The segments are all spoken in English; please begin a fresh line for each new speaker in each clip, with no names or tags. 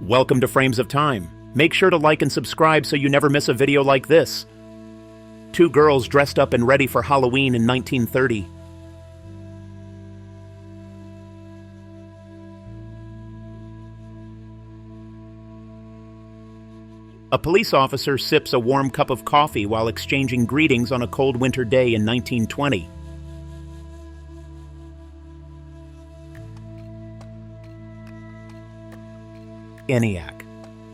Welcome to Frames of Time. Make sure to like and subscribe so you never miss a video like this. Two girls dressed up and ready for Halloween in 1930. A police officer sips a warm cup of coffee while exchanging greetings on a cold winter day in 1920. ENIAC,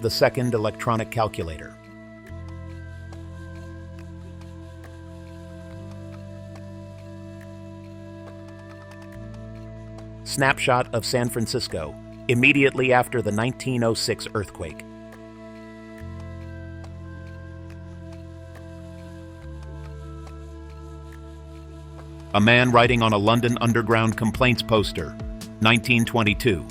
the second electronic calculator. Snapshot of San Francisco, immediately after the 1906 earthquake. A man writing on a London Underground complaints poster, 1922.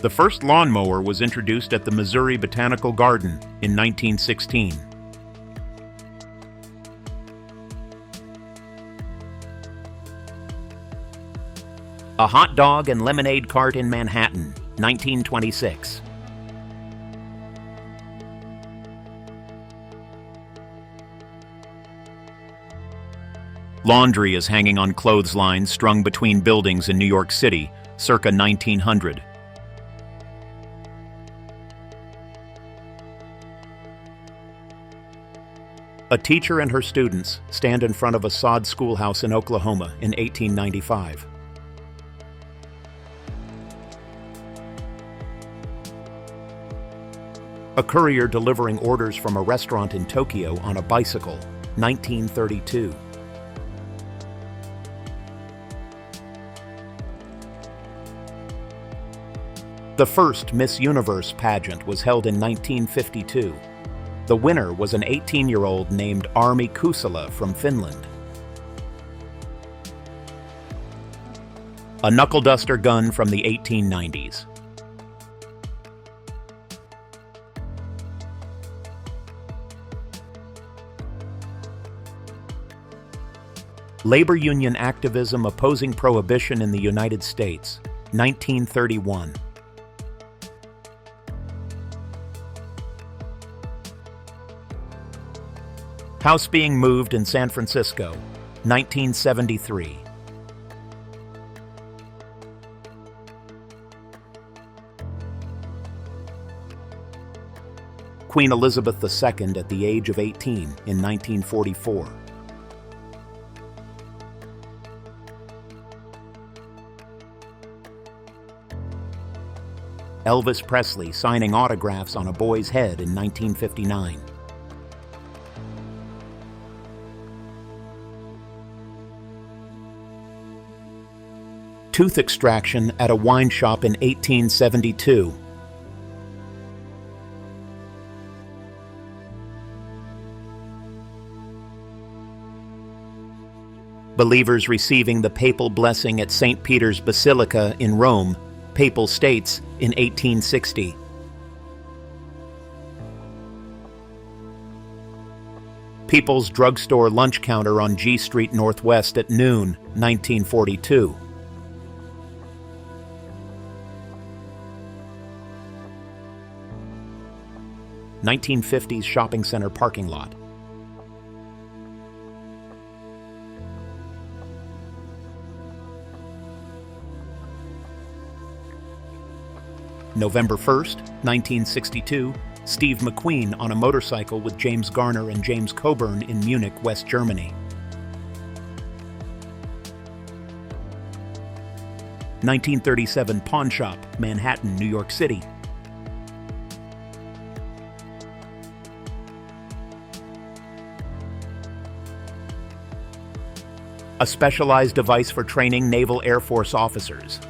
The first lawnmower was introduced at the Missouri Botanical Garden in 1916. A hot dog and lemonade cart in Manhattan, 1926. Laundry is hanging on clotheslines strung between buildings in New York City, circa 1900. A teacher and her students stand in front of a sod schoolhouse in Oklahoma in 1895. A courier delivering orders from a restaurant in Tokyo on a bicycle, 1932. The first Miss Universe pageant was held in 1952. The winner was an 18-year-old named Armi Kusala from Finland. A knuckle duster gun from the 1890s. Labor union activism opposing prohibition in the United States, 1931. House being moved in San Francisco, 1973. Queen Elizabeth II at the age of 18 in 1944. Elvis Presley signing autographs on a boy's head in 1959. Tooth extraction at a wine shop in 1872. Believers receiving the papal blessing at St. Peter's Basilica in Rome, Papal States, in 1860. People's Drugstore lunch counter on G Street Northwest at noon, 1942. 1950s shopping center parking lot. November 1st, 1962, Steve McQueen on a motorcycle with James Garner and James Coburn in Munich, West Germany. 1937 pawn shop, Manhattan, New York City. A specialized device for training Naval Air Force officers.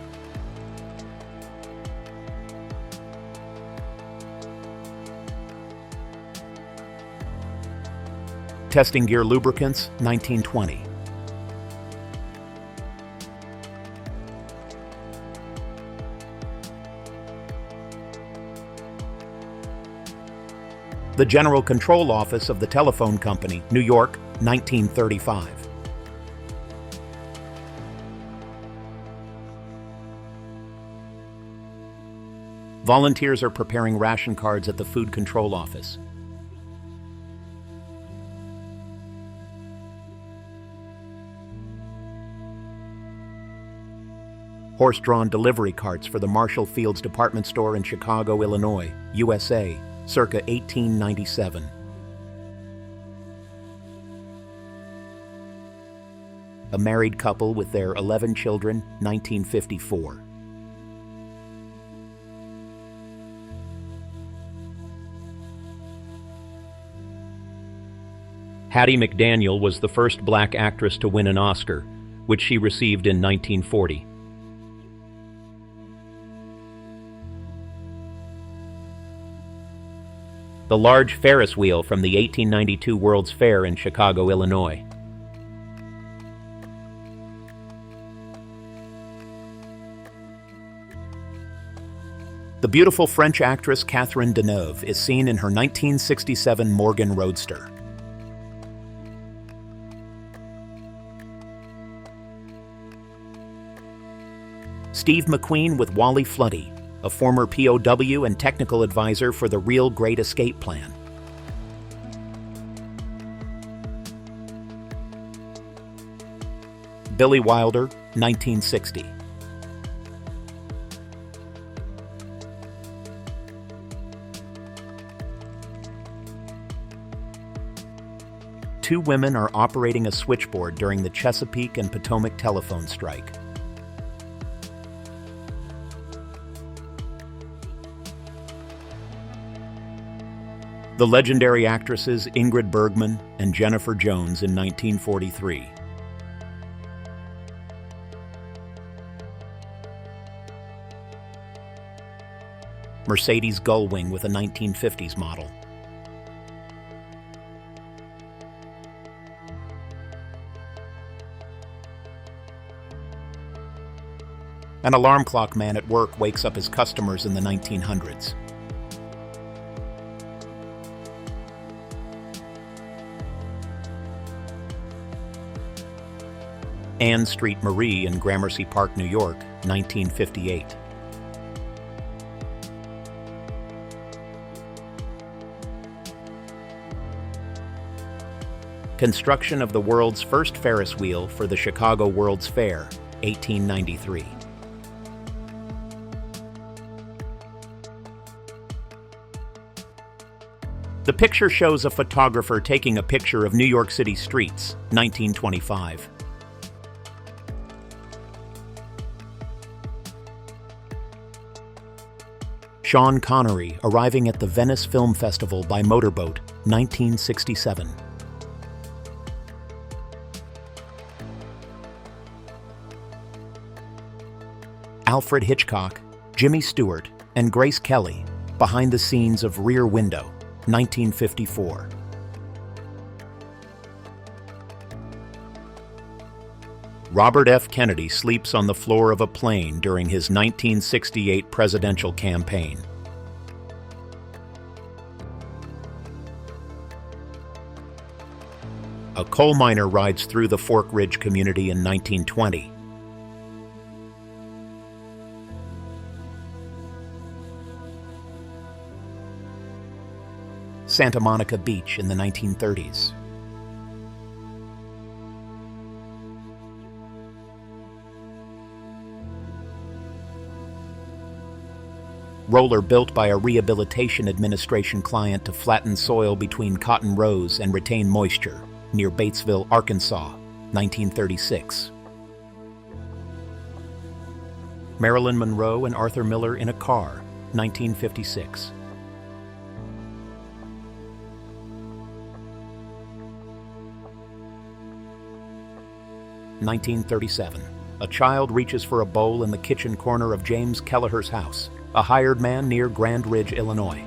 Testing gear lubricants, 1920. The General Control Office of the Telephone Company, New York, 1935. Volunteers are preparing ration cards at the food control office. Horse-drawn delivery carts for the Marshall Fields department store in Chicago, Illinois, USA, circa 1897. A married couple with their 11 children, 1954. Hattie McDaniel was the first black actress to win an Oscar, which she received in 1940. The large Ferris wheel from the 1892 World's Fair in Chicago, Illinois. The beautiful French actress Catherine Deneuve is seen in her 1967 Morgan Roadster. Steve McQueen with Wally Floody, a former POW and technical advisor for the Real Great Escape Plan. Billy Wilder, 1960. Two women are operating a switchboard during the Chesapeake and Potomac telephone strike. The legendary actresses Ingrid Bergman and Jennifer Jones in 1943. Mercedes Gullwing with a 1950s model. An alarm clock man at work wakes up his customers in the 1900s. Ann Street Marie in Gramercy Park, New York, 1958. Construction of the world's first Ferris wheel for the Chicago World's Fair, 1893. The picture shows a photographer taking a picture of New York City streets, 1925. Sean Connery arriving at the Venice Film Festival by motorboat, 1967. Alfred Hitchcock, Jimmy Stewart, and Grace Kelly behind the scenes of Rear Window, 1954. Robert F. Kennedy sleeps on the floor of a plane during his 1968 presidential campaign. A coal miner rides through the Fork Ridge community in 1920. Santa Monica Beach in the 1930s. Roller built by a Rehabilitation Administration client to flatten soil between cotton rows and retain moisture, near Batesville, Arkansas, 1936. Marilyn Monroe and Arthur Miller in a car, 1956. (1937). A child reaches for a bowl in the kitchen corner of James Kelleher's house, a hired man near Grand Ridge, Illinois.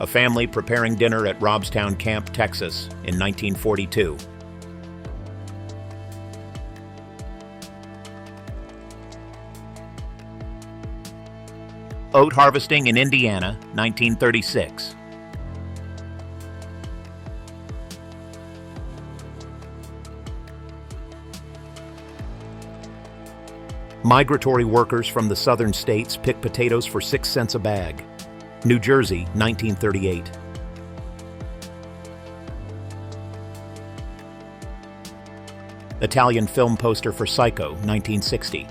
A family preparing dinner at Robstown Camp, Texas, in 1942. Oat harvesting in Indiana, 1936. Migratory workers from the southern states pick potatoes for 6 cents a bag. New Jersey, 1938. Italian film poster for Psycho, 1960.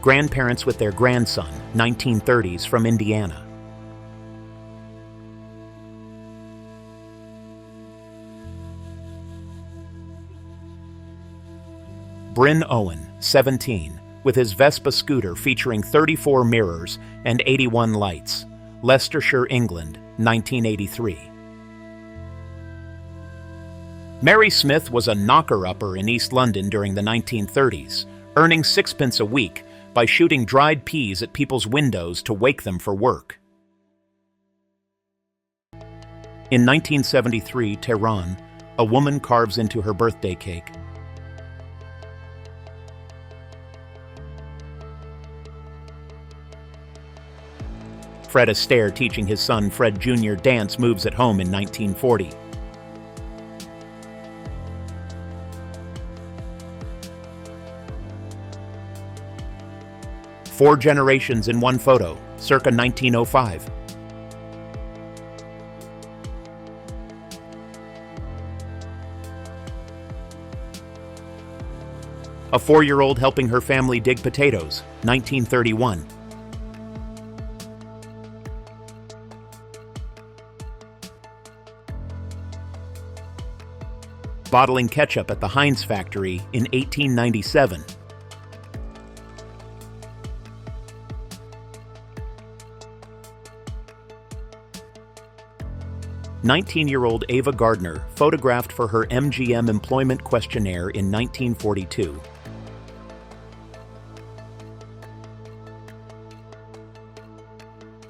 Grandparents with their grandson, 1930s, from Indiana. Bryn Owen, 17, with his Vespa scooter featuring 34 mirrors and 81 lights. Leicestershire, England, 1983. Mary Smith was a knocker-upper in East London during the 1930s, earning 6 pence a week by shooting dried peas at people's windows to wake them for work. In 1973, Tehran, a woman carves into her birthday cake. Fred Astaire teaching his son Fred Jr. dance moves at home in 1940. Four generations in one photo, circa 1905. A 4-year-old helping her family dig potatoes, 1931. Bottling ketchup at the Heinz factory in 1897. "19-year-old Ava Gardner photographed for her MGM employment questionnaire in 1942.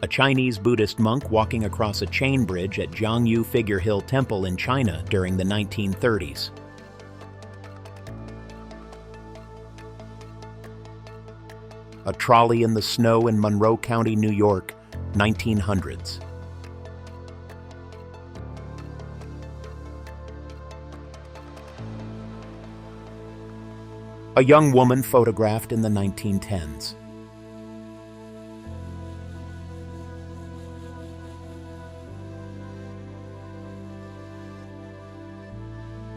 A Chinese Buddhist monk walking across a chain bridge at Jiangyu Figure Hill Temple in China during the 1930s. A trolley in the snow in Monroe County, New York, 1900s. A young woman photographed in the 1910s.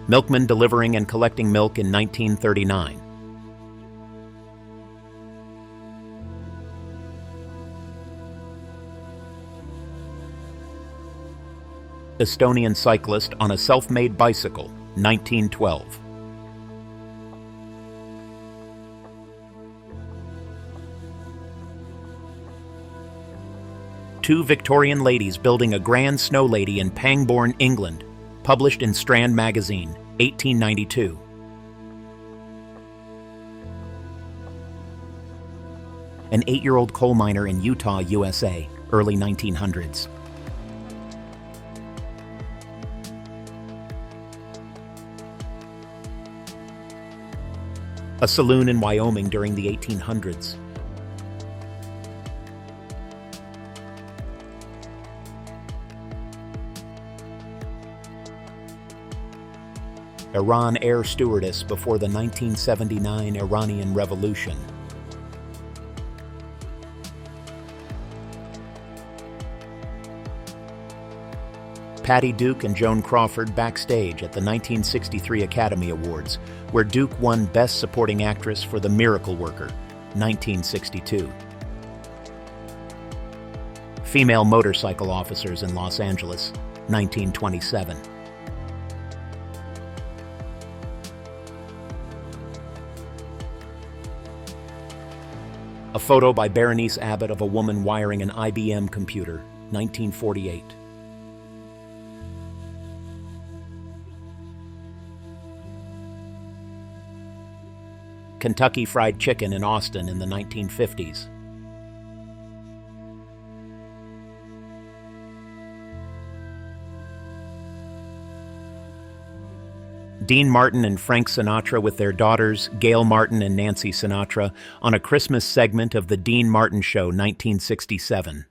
Milkman delivering and collecting milk in 1939. Estonian cyclist on a self-made bicycle, 1912. Two Victorian ladies building a grand snow lady in Pangbourne, England, published in Strand Magazine, 1892. An 8-year-old coal miner in Utah, USA, early 1900s. A saloon in Wyoming during the 1800s. Iran air stewardess before the 1979 Iranian Revolution. Patty Duke and Joan Crawford backstage at the 1963 Academy Awards, where Duke won Best Supporting Actress for The Miracle Worker, 1962. Female motorcycle officers in Los Angeles, 1927. A photo by Berenice Abbott of a woman wiring an IBM computer, 1948. Kentucky Fried Chicken in Austin in the 1950s. Dean Martin and Frank Sinatra with their daughters, Gail Martin and Nancy Sinatra, on a Christmas segment of The Dean Martin Show, 1967.